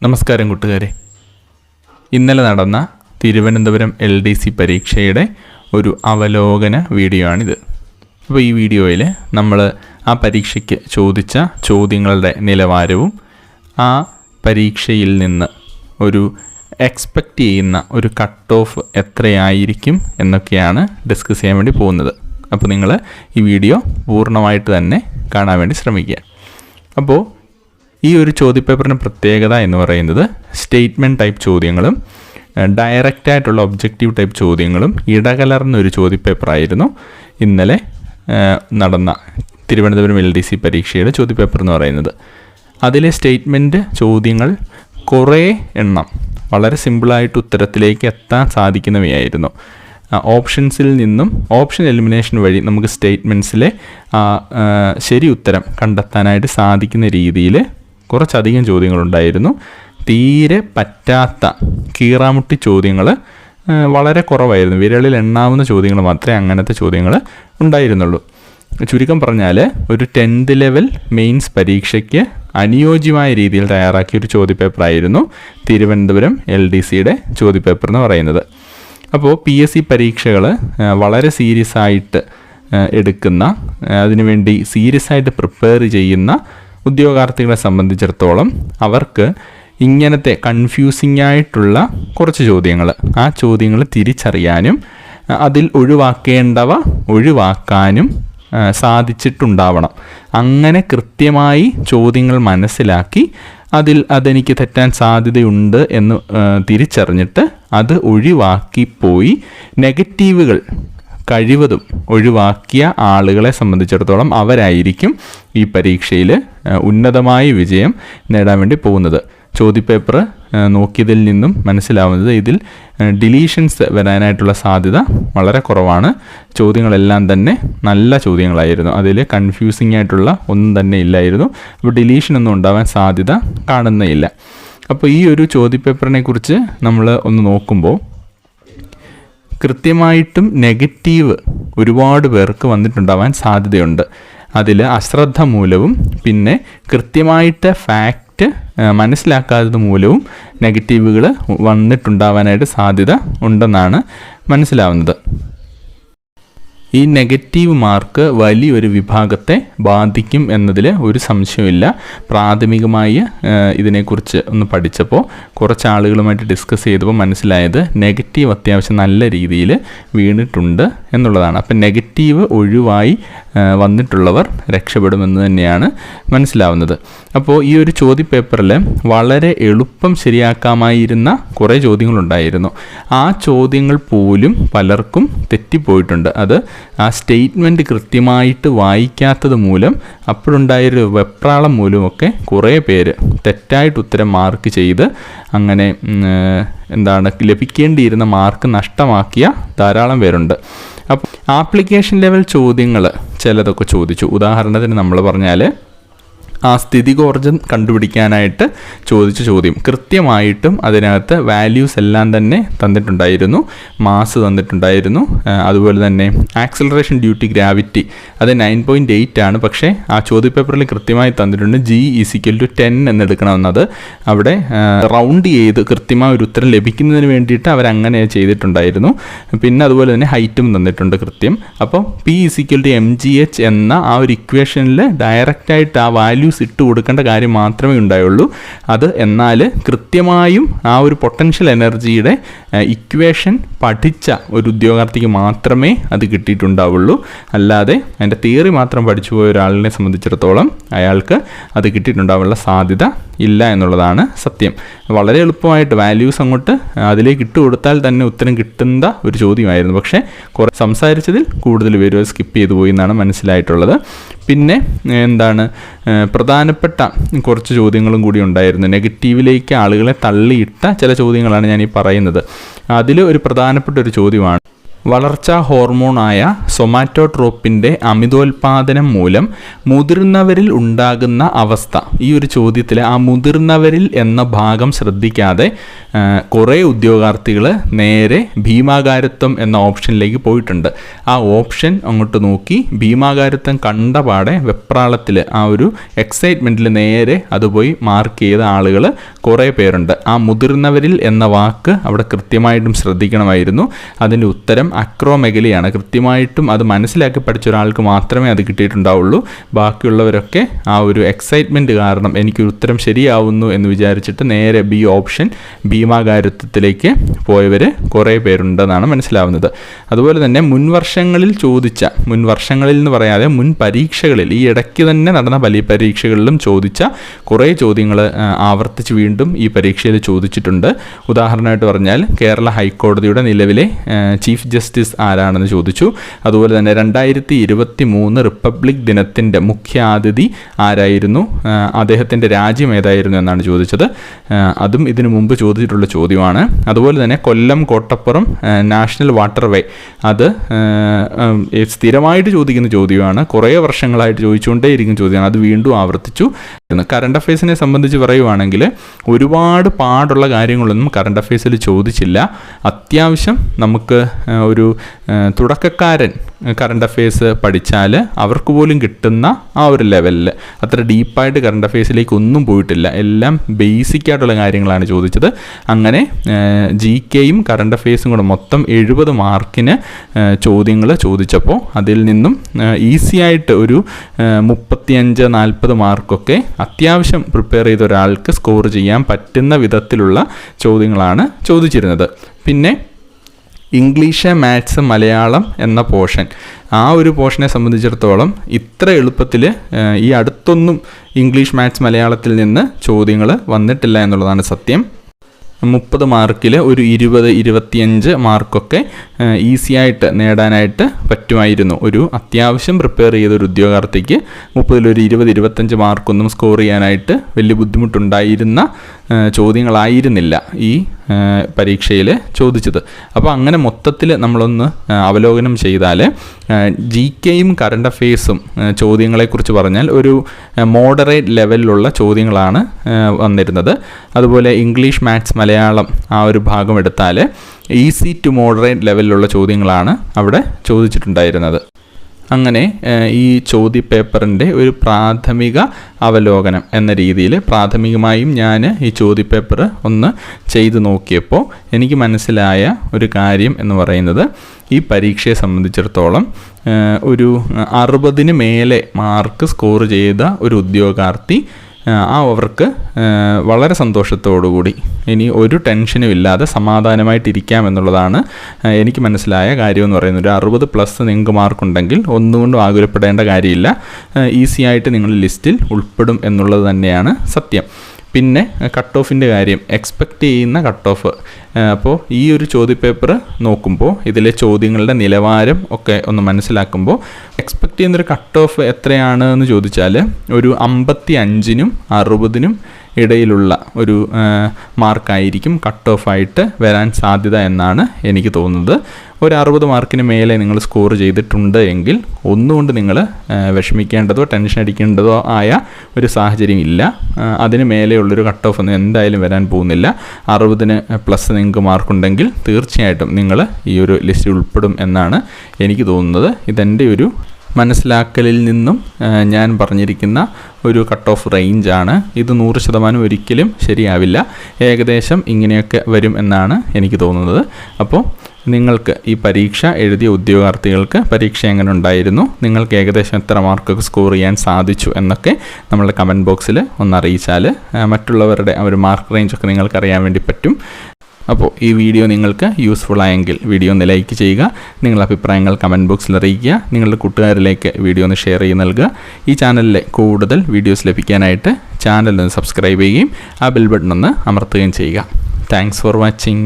നമസ്കാരം കൂട്ടുകാരെ. ഇന്നലെ നടന്ന തിരുവനന്തപുരം LDC പരീക്ഷയുടെ ഒരു അവലോകന വീഡിയോ ആണിത്. അപ്പോൾ ഈ വീഡിയോയിൽ നമ്മൾ ആ പരീക്ഷയ്ക്ക് ചോദിച്ച ചോദ്യങ്ങളുടെ നിലവാരവും ആ പരീക്ഷയിൽ നിന്ന് ഒരു എക്സ്പെക്റ്റ് ചെയ്യുന്ന ഒരു കട്ട് ഓഫ് എത്രയായിരിക്കും എന്നൊക്കെയാണ് ഡിസ്കസ് ചെയ്യാൻ വേണ്ടി പോകുന്നത്. അപ്പോൾ നിങ്ങൾ ഈ വീഡിയോ പൂർണ്ണമായിട്ട് തന്നെ കാണാൻ വേണ്ടി ശ്രമിക്കുക. അപ്പോൾ ഈ ഒരു ചോദ്യപേപ്പറിൻ്റെ പ്രത്യേകത എന്ന് പറയുന്നത് സ്റ്റേറ്റ്മെൻറ്റ് ടൈപ്പ് ചോദ്യങ്ങളും ഡയറക്റ്റായിട്ടുള്ള ഒബ്ജക്റ്റീവ് ടൈപ്പ് ചോദ്യങ്ങളും ഇടകലർന്ന ഒരു ചോദ്യപേപ്പറായിരുന്നു ഇന്നലെ നടന്ന തിരുവനന്തപുരം LDC പരീക്ഷയുടെ ചോദ്യപേപ്പർ എന്ന് പറയുന്നത്. അതിലെ സ്റ്റേറ്റ്മെൻറ്റ് ചോദ്യങ്ങൾ കുറേ എണ്ണം വളരെ സിമ്പിളായിട്ട് ഉത്തരത്തിലേക്ക് എത്താൻ സാധിക്കുന്നവയായിരുന്നു. ഓപ്ഷൻസിൽ നിന്നും ഓപ്ഷൻ എലിമിനേഷൻ വഴി നമുക്ക് സ്റ്റേറ്റ്മെൻറ്റ്സിലെ ശരി ഉത്തരം കണ്ടെത്താനായിട്ട് സാധിക്കുന്ന രീതിയിൽ കുറച്ചധികം ചോദ്യങ്ങളുണ്ടായിരുന്നു. തീരെ പറ്റാത്ത കീറാമുട്ടി ചോദ്യങ്ങൾ വളരെ കുറവായിരുന്നു. വിരളിൽ എണ്ണാവുന്ന ചോദ്യങ്ങൾ മാത്രമേ അങ്ങനത്തെ ചോദ്യങ്ങൾ ഉണ്ടായിരുന്നുള്ളൂ. ചുരുക്കം പറഞ്ഞാൽ ഒരു 10th ലെവൽ മെയിൻസ് പരീക്ഷയ്ക്ക് അനുയോജ്യമായ രീതിയിൽ തയ്യാറാക്കിയ ഒരു ചോദ്യപേപ്പറായിരുന്നു തിരുവനന്തപുരം LDCയുടെ ചോദ്യപേപ്പർ എന്ന് പറയുന്നത്. അപ്പോൾ PSC പരീക്ഷകൾ വളരെ സീരിയസ് ആയിട്ട് എടുക്കുന്ന, അതിനുവേണ്ടി സീരിയസ് ആയിട്ട് പ്രിപ്പയർ ചെയ്യുന്ന ഉദ്യോഗാർത്ഥികളെ സംബന്ധിച്ചിടത്തോളം അവർക്ക് ഇങ്ങനത്തെ കൺഫ്യൂസിംഗ് ആയിട്ടുള്ള കുറച്ച് ചോദ്യങ്ങൾ, ആ ചോദ്യങ്ങൾ തിരിച്ചറിയാനും അതിൽ ഒഴിവാക്കേണ്ടവ ഒഴിവാക്കാനും സാധിച്ചിട്ടുണ്ടാവണം. അങ്ങനെ കൃത്യമായി ചോദ്യങ്ങൾ മനസ്സിലാക്കി അതെനിക്ക് തെറ്റാൻ സാധ്യതയുണ്ട് എന്ന് തിരിച്ചറിഞ്ഞിട്ട് അത് ഒഴിവാക്കിപ്പോയി നെഗറ്റീവുകൾ കഴിവതും ഒഴിവാക്കിയ ആളുകളെ സംബന്ധിച്ചിടത്തോളം അവരായിരിക്കും ഈ പരീക്ഷയിൽ ഉന്നതമായ വിജയം നേടാൻ വേണ്ടി പോകുന്നത്. ചോദ്യപേപ്പർ നോക്കിയതിൽ നിന്നും മനസ്സിലാവുന്നത് ഇതിൽ ഡിലീഷൻസ് വരാനായിട്ടുള്ള സാധ്യത വളരെ കുറവാണ്. ചോദ്യങ്ങളെല്ലാം തന്നെ നല്ല ചോദ്യങ്ങളായിരുന്നു. അതിൽ കൺഫ്യൂസിംഗ് ആയിട്ടുള്ള ഒന്നും തന്നെ ഇല്ലായിരുന്നു. അപ്പോൾ ഡിലീഷനൊന്നും ഉണ്ടാവാൻ സാധ്യത കാണുന്നേയില്ല. അപ്പോൾ ഈ ഒരു ചോദ്യപേപ്പറിനെ കുറിച്ച് നമ്മൾ ഒന്ന് നോക്കുമ്പോൾ കൃത്യമായിട്ടും നെഗറ്റീവ് ഒരുപാട് പേർക്ക് വന്നിട്ടുണ്ടാവാൻ സാധ്യതയുണ്ട്. അതിൽ അശ്രദ്ധ മൂലവും പിന്നെ കൃത്യമായിട്ട് ഫാക്റ്റ് മനസ്സിലാക്കാത്തത് മൂലവും നെഗറ്റീവുകൾ വന്നിട്ടുണ്ടാവാനായിട്ട് സാധ്യത ഉണ്ടെന്നാണ് മനസ്സിലാവുന്നത്. ഈ നെഗറ്റീവ് മാർക്ക് വലിയൊരു വിഭാഗത്തെ ബാധിക്കും എന്നതിൽ ഒരു സംശയമില്ല. പ്രാഥമികമായി ഇതിനെക്കുറിച്ച് ഒന്ന് പഠിച്ചപ്പോൾ കുറച്ച് ആളുകളുമായിട്ട് ഡിസ്കസ് ചെയ്തപ്പോൾ മനസ്സിലായത് നെഗറ്റീവ് അത്യാവശ്യം നല്ല രീതിയിൽ വീണിട്ടുണ്ട് എന്നുള്ളതാണ്. അപ്പം നെഗറ്റീവ് ഒഴിവായി വന്നിട്ടുള്ളവർ രക്ഷപ്പെടുമെന്ന് തന്നെയാണ് മനസ്സിലാവുന്നത്. അപ്പോൾ ഈ ഒരു ചോദ്യപേപ്പറിൽ വളരെ എളുപ്പം ശരിയാക്കാമായിരുന്ന കുറേ ചോദ്യങ്ങളുണ്ടായിരുന്നു. ആ ചോദ്യങ്ങൾ പോലും പലർക്കും തെറ്റിപ്പോയിട്ടുണ്ട്. അത് ആ സ്റ്റേറ്റ്മെൻറ്റ് കൃത്യമായിട്ട് വായിക്കാത്തത് മൂലം അപ്പോഴുണ്ടായൊരു വെപ്രാളം മൂലമൊക്കെ കുറേ പേര് തെറ്റായിട്ട് ഉത്തരം മാർക്ക് ചെയ്ത് അങ്ങനെ ലഭിക്കേണ്ടിയിരുന്ന മാർക്ക് നഷ്ടമാക്കിയ ധാരാളം പേരുണ്ട്. അപ്പോൾ ആപ്ലിക്കേഷൻ ലെവൽ ചോദ്യങ്ങൾ ചിലതൊക്കെ ചോദിച്ചു. ഉദാഹരണത്തിന് നമ്മൾ പറഞ്ഞാൽ ആ സ്ഥിതികോർജ്ജം കണ്ടുപിടിക്കാനായിട്ട് ചോദിച്ച ചോദ്യം കൃത്യമായിട്ടും അതിനകത്ത് വാല്യൂസ് എല്ലാം തന്നെ തന്നിട്ടുണ്ടായിരുന്നു. മാസ് തന്നിട്ടുണ്ടായിരുന്നു. അതുപോലെ തന്നെ ആക്സിലറേഷൻ ഡ്യൂ ടു ഗ്രാവിറ്റി അത് 9.8 ആണ്. പക്ഷേ ആ ചോദ്യപേപ്പറിൽ കൃത്യമായി തന്നിട്ടുണ്ട് G = 10 എന്നെടുക്കണമെന്നത്. അവിടെ റൗണ്ട് ചെയ്ത് കൃത്യമായ ഒരു ഉത്തരം ലഭിക്കുന്നതിന് വേണ്ടിയിട്ട് അവരങ്ങനെ ചെയ്തിട്ടുണ്ടായിരുന്നു. പിന്നെ അതുപോലെ തന്നെ ഹൈറ്റും തന്നിട്ടുണ്ട് കൃത്യം. അപ്പോൾ P = mgh എന്ന ആ ഒരു ഇക്വേഷനിൽ ഡയറക്റ്റായിട്ട് ആ വാല്യൂ ഇട്ട് കൊടുക്കേണ്ട കാര്യം മാത്രമേ ഉണ്ടായുള്ളൂ. അത് എന്നാൽ കൃത്യമായും ആ ഒരു പൊട്ടൻഷ്യൽ എനർജിയുടെ ഇക്വേഷൻ പഠിച്ച ഒരു ഉദ്യോഗാർത്ഥിക്ക് മാത്രമേ അത് കിട്ടിയിട്ടുണ്ടാവുള്ളൂ. അല്ലാതെ അതിൻ്റെ തിയറി മാത്രം പഠിച്ചു പോയ ഒരാളിനെ സംബന്ധിച്ചിടത്തോളം അയാൾക്ക് അത് കിട്ടിയിട്ടുണ്ടാവാനുള്ള സാധ്യത ഇല്ല എന്നുള്ളതാണ് സത്യം. വളരെ എളുപ്പമായിട്ട് വാല്യൂസ് അങ്ങോട്ട് അതിലേക്ക് ഇട്ട് കൊടുത്താൽ തന്നെ ഉത്തരം കിട്ടുന്ന ഒരു ചോദ്യമായിരുന്നു. പക്ഷേ കുറേ സംസാരിച്ചതിൽ കൂടുതൽ പേര് സ്കിപ്പ് ചെയ്തു പോയി എന്നാണ് മനസ്സിലായിട്ടുള്ളത്. പിന്നെ പ്രധാനപ്പെട്ട കുറച്ച് ചോദ്യങ്ങളും കൂടി ഉണ്ടായിരുന്നു. നെഗറ്റീവിലേക്ക് ആളുകളെ തള്ളിയിട്ട ചില ചോദ്യങ്ങളാണ് ഞാൻ ഈ പറയുന്നത്. അതിൽ ഒരു പ്രധാനപ്പെട്ട ഒരു ചോദ്യമാണ് വളർച്ചാ ഹോർമോണായ സൊമാറ്റോട്രോപ്പിൻ്റെ അമിതോൽപാദനം മൂലം മുതിർന്നവരിൽ ഉണ്ടാകുന്ന അവസ്ഥ. ഈ ഒരു ചോദ്യത്തിൽ ആ മുതിർന്നവരിൽ എന്ന ഭാഗം ശ്രദ്ധിക്കാതെ കുറേ ഉദ്യോഗാർത്ഥികൾ നേരെ ഭീമാകാരത്വം എന്ന ഓപ്ഷനിലേക്ക് പോയിട്ടുണ്ട്. ആ ഓപ്ഷൻ അങ്ങോട്ട് നോക്കി ഭീമാകാരത്വം കണ്ടപാടെ വെപ്രാളത്തിൽ ആ ഒരു എക്സൈറ്റ്മെൻറ്റിൽ നേരെ അത് പോയി മാർക്ക് ചെയ്ത ആളുകൾ കുറേ പേരുണ്ട്. ആ മുതിർന്നവരിൽ എന്ന വാക്ക് അവിടെ കൃത്യമായിട്ടും ശ്രദ്ധിക്കണമായിരുന്നു. അതിൻ്റെ ഉത്തരം അക്രോമെഗലിയാണ്. കൃത്യമായിട്ടും അത് മനസ്സിലാക്കി പഠിച്ച ഒരാൾക്ക് മാത്രമേ അത് കിട്ടിയിട്ടുണ്ടാവുള്ളൂ. ബാക്കിയുള്ളവരൊക്കെ ആ ഒരു എക്സൈറ്റ്മെൻറ്റ് കാരണം എനിക്കൊരു ഉത്തരം ശരിയാവുന്നു എന്ന് വിചാരിച്ചിട്ട് നേരെ ബി ഓപ്ഷൻ ഭീമാകാരത്വത്തിലേക്ക് പോയവർ കുറേ പേരുണ്ടെന്നാണ് മനസ്സിലാവുന്നത്. അതുപോലെ തന്നെ മുൻവർഷങ്ങളിൽ എന്ന് പറയാതെ മുൻ പരീക്ഷകളിൽ ഈ ഇടയ്ക്ക് തന്നെ നടന്ന പരീക്ഷകളിലും ചോദിച്ച കുറേ ചോദ്യങ്ങൾ ആവർത്തിച്ച് വീണ്ടും ഈ പരീക്ഷയിൽ ചോദിച്ചിട്ടുണ്ട്. ഉദാഹരണമായിട്ട് പറഞ്ഞാൽ കേരള ഹൈക്കോടതിയുടെ നിലവിലെ ചീഫ് ജസ്റ്റിസ് ആരാണെന്ന് ചോദിച്ചു. അതുപോലെ തന്നെ 2023 റിപ്പബ്ലിക് ദിനത്തിൻ്റെ മുഖ്യാതിഥി ആരായിരുന്നു, അദ്ദേഹത്തിൻ്റെ രാജ്യം ഏതായിരുന്നു എന്നാണ് ചോദിച്ചത്. അതും ഇതിനു മുമ്പ് ചോദിച്ചിട്ടുള്ള ചോദ്യമാണ്. അതുപോലെ തന്നെ കൊല്ലം കോട്ടപ്പുറം നാഷണൽ വാട്ടർവേ, അത് സ്ഥിരമായിട്ട് ചോദിക്കുന്ന ചോദ്യമാണ്. കുറേ വർഷങ്ങളായിട്ട് ചോദിച്ചുകൊണ്ടേയിരിക്കുന്ന ചോദ്യമാണ്. അത് വീണ്ടും ആവർത്തിച്ചു. കറണ്ട് അഫയേഴ്സിനെ സംബന്ധിച്ച് പറയുവാണെങ്കിൽ ഒരുപാട് പാടുള്ള കാര്യങ്ങളൊന്നും കറണ്ട് അഫയേഴ്സിൽ ചോദിച്ചില്ല. അത്യാവശ്യം നമുക്ക് ഒരു തുടക്കക്കാരൻ കറണ്ട് അഫയേഴ്സ് പഠിച്ചാൽ അവർക്ക് പോലും കിട്ടുന്ന ആ ഒരു ലെവലിൽ അത്ര ഡീപ്പായിട്ട് കറണ്ട് അഫയേഴ്സിലേക്ക് ഒന്നും പോയിട്ടില്ല. എല്ലാം ബേസിക് ആയിട്ടുള്ള കാര്യങ്ങളാണ് ചോദിച്ചത്. അങ്ങനെ GKയും കറണ്ട് അഫയേഴ്സും കൂടെ മൊത്തം 70 മാർക്കിന് ചോദ്യങ്ങൾ ചോദിച്ചപ്പോൾ അതിൽ നിന്നും ഈസി ആയിട്ട് ഒരു 35-40 മാർക്കൊക്കെ അത്യാവശ്യം പ്രിപ്പയർ ചെയ്ത ഒരാൾക്ക് സ്കോർ ചെയ്യാൻ പറ്റുന്ന വിധത്തിലുള്ള ചോദ്യങ്ങളാണ് ചോദിച്ചിരുന്നത്. പിന്നെ ഇംഗ്ലീഷ്, മാത്സ്, മലയാളം എന്ന പോർഷൻ, ആ ഒരു പോർഷനെ സംബന്ധിച്ചിടത്തോളം ഇത്ര എളുപ്പത്തിൽ ഈ അടുത്തൊന്നും ഇംഗ്ലീഷ്, മാത്സ്, മലയാളത്തിൽ നിന്ന് ചോദ്യങ്ങൾ വന്നിട്ടില്ല എന്നുള്ളതാണ് സത്യം. 30 മാർക്കിൽ ഒരു 20-25 മാർക്കൊക്കെ ഈസി ആയിട്ട് നേടാനായിട്ട് പറ്റുമായിരുന്നു. ഒരു അത്യാവശ്യം പ്രിപ്പയർ ചെയ്തൊരു ഉദ്യോഗാർത്ഥിക്ക് 30-ൽ ഒരു 20-25 മാർക്കൊന്നും സ്കോർ ചെയ്യാനായിട്ട് വലിയ ബുദ്ധിമുട്ടുണ്ടായിരുന്ന ചോദ്യങ്ങളായിരുന്നില്ല ഈ പരീക്ഷയിൽ ചോദിച്ചത്. അപ്പോൾ അങ്ങനെ മൊത്തത്തിൽ നമ്മളൊന്ന് അവലോകനം ചെയ്താൽ GKയും കറണ്ട് അഫയേഴ്സും ചോദ്യങ്ങളെക്കുറിച്ച് പറഞ്ഞാൽ ഒരു മോഡറേറ്റ് ലെവലിലുള്ള ചോദ്യങ്ങളാണ് വന്നിരുന്നത്. അതുപോലെ ഇംഗ്ലീഷ്, മാത്സ്, മലയാളം ആ ഒരു ഭാഗം എടുത്താൽ ഈസി ടു മോഡറേറ്റ് ലെവലിലുള്ള ചോദ്യങ്ങളാണ് അവിടെ ചോദിച്ചിട്ടുണ്ടായിരുന്നത്. അങ്ങനെ ഈ ചോദ്യപേപ്പറിൻ്റെ ഒരു പ്രാഥമിക അവലോകനം എന്ന രീതിയിൽ പ്രാഥമികമായും ഞാൻ ഈ ചോദ്യപേപ്പർ ഒന്ന് ചെയ്തു നോക്കിയപ്പോൾ എനിക്ക് മനസ്സിലായ ഒരു കാര്യം എന്ന് പറയുന്നത്, ഈ പരീക്ഷയെ സംബന്ധിച്ചിടത്തോളം ഒരു 60-ന് മേലെ മാർക്ക് സ്കോർ ചെയ്ത ഒരു ഉദ്യോഗാർത്ഥി അവർക്ക് വളരെ സന്തോഷത്തോടുകൂടി ഇനി ഒരു ടെൻഷനും ഇല്ലാതെ സമാധാനമായിട്ടിരിക്കാം എന്നുള്ളതാണ് എനിക്ക് മനസ്സിലായ കാര്യമെന്ന് പറയുന്നത്. ഒരു 60+ നിങ്ങൾക്ക് മാർക്കുണ്ടെങ്കിൽ ഒന്നുകൊണ്ടും ആകുലപ്പെടേണ്ട കാര്യമില്ല. ഈസി ആയിട്ട് നിങ്ങൾ ലിസ്റ്റിൽ ഉൾപ്പെടും എന്നുള്ളത് തന്നെയാണ് സത്യം. പിന്നെ കട്ട് ഓഫിൻ്റെ കാര്യം, എക്സ്പെക്റ്റ് ചെയ്യുന്ന കട്ട് ഓഫ്. അപ്പോൾ ഈ ഒരു ചോദ്യപേപ്പർ നോക്കുമ്പോൾ ഇതിലെ ചോദ്യങ്ങളുടെ നിലവാരം ഒക്കെ ഒന്ന് മനസ്സിലാക്കുമ്പോൾ എക്സ്പെക്റ്റ് ചെയ്യുന്നൊരു കട്ട് ഓഫ് എത്രയാണ് എന്ന് ചോദിച്ചാൽ ഒരു 55-നും 60-നും ഇടയിലുള്ള ഒരു മാർക്കായിരിക്കും കട്ട് ഓഫായിട്ട് വരാൻ സാധ്യത എന്നാണ് എനിക്ക് തോന്നുന്നത്. ഒരു 60 മാർക്കിന് മേലെ നിങ്ങൾ സ്കോർ ചെയ്തിട്ടുണ്ട് എങ്കിൽ ഒന്നുകൊണ്ട് നിങ്ങൾ വിഷമിക്കേണ്ടതോ ടെൻഷൻ അടിക്കേണ്ടതോ ആയ ഒരു സാഹചര്യം ഇല്ല. അതിന് മേലെയുള്ളൊരു കട്ട് ഓഫ് ഒന്നും എന്തായാലും വരാൻ പോകുന്നില്ല. 60-ന് പ്ലസ് നിങ്ങൾക്ക് മാർക്കുണ്ടെങ്കിൽ തീർച്ചയായിട്ടും നിങ്ങൾ ഈ ഒരു ലിസ്റ്റിൽ ഉൾപ്പെടും എന്നാണ് എനിക്ക് തോന്നുന്നത്. ഇതെൻ്റെ ഒരു മനസ്സിലാക്കലിൽ നിന്നും ഞാൻ പറഞ്ഞിരിക്കുന്ന ഒരു കട്ട് ഓഫ് റേഞ്ചാണ്. ഇത് 100% ഒരിക്കലും ശരിയാവില്ല. ഏകദേശം ഇങ്ങനെയൊക്കെ വരും എന്നാണ് എനിക്ക് തോന്നുന്നത്. അപ്പോൾ നിങ്ങൾക്ക് ഈ പരീക്ഷ എഴുതിയ ഉദ്യോഗാർത്ഥികൾക്ക് പരീക്ഷ എങ്ങനെ ഉണ്ടായിരുന്നു, നിങ്ങൾക്ക് ഏകദേശം എത്ര മാർക്കൊക്കെ സ്കോർ ചെയ്യാൻ സാധിച്ചു എന്നൊക്കെ നമ്മളുടെ കമൻറ്റ് ബോക്സിൽ ഒന്ന് അറിയിച്ചാൽ മറ്റുള്ളവരുടെ ഒരു മാർക്ക് റേഞ്ചൊക്കെ നിങ്ങൾക്ക് അറിയാൻ വേണ്ടി പറ്റും. അപ്പോൾ ഈ വീഡിയോ നിങ്ങൾക്ക് യൂസ്ഫുൾ ആയെങ്കിൽ വീഡിയോ ഒന്ന് ലൈക്ക് ചെയ്യുക, നിങ്ങളുടെ അഭിപ്രായങ്ങൾ കമൻറ്റ് ബോക്സിൽ അറിയിക്കുക, നിങ്ങളുടെ കൂട്ടുകാരിലേക്ക് വീഡിയോ ഒന്ന് ഷെയർ ചെയ്ത് നൽകുക. ഈ ചാനലിലെ കൂടുതൽ വീഡിയോസ് ലഭിക്കാനായിട്ട് ചാനൽ ഒന്ന് സബ്സ്ക്രൈബ് ചെയ്യുകയും ആ ബെൽ ബട്ടൺ ഒന്ന് അമർത്തുകയും ചെയ്യുക. Thanks for watching.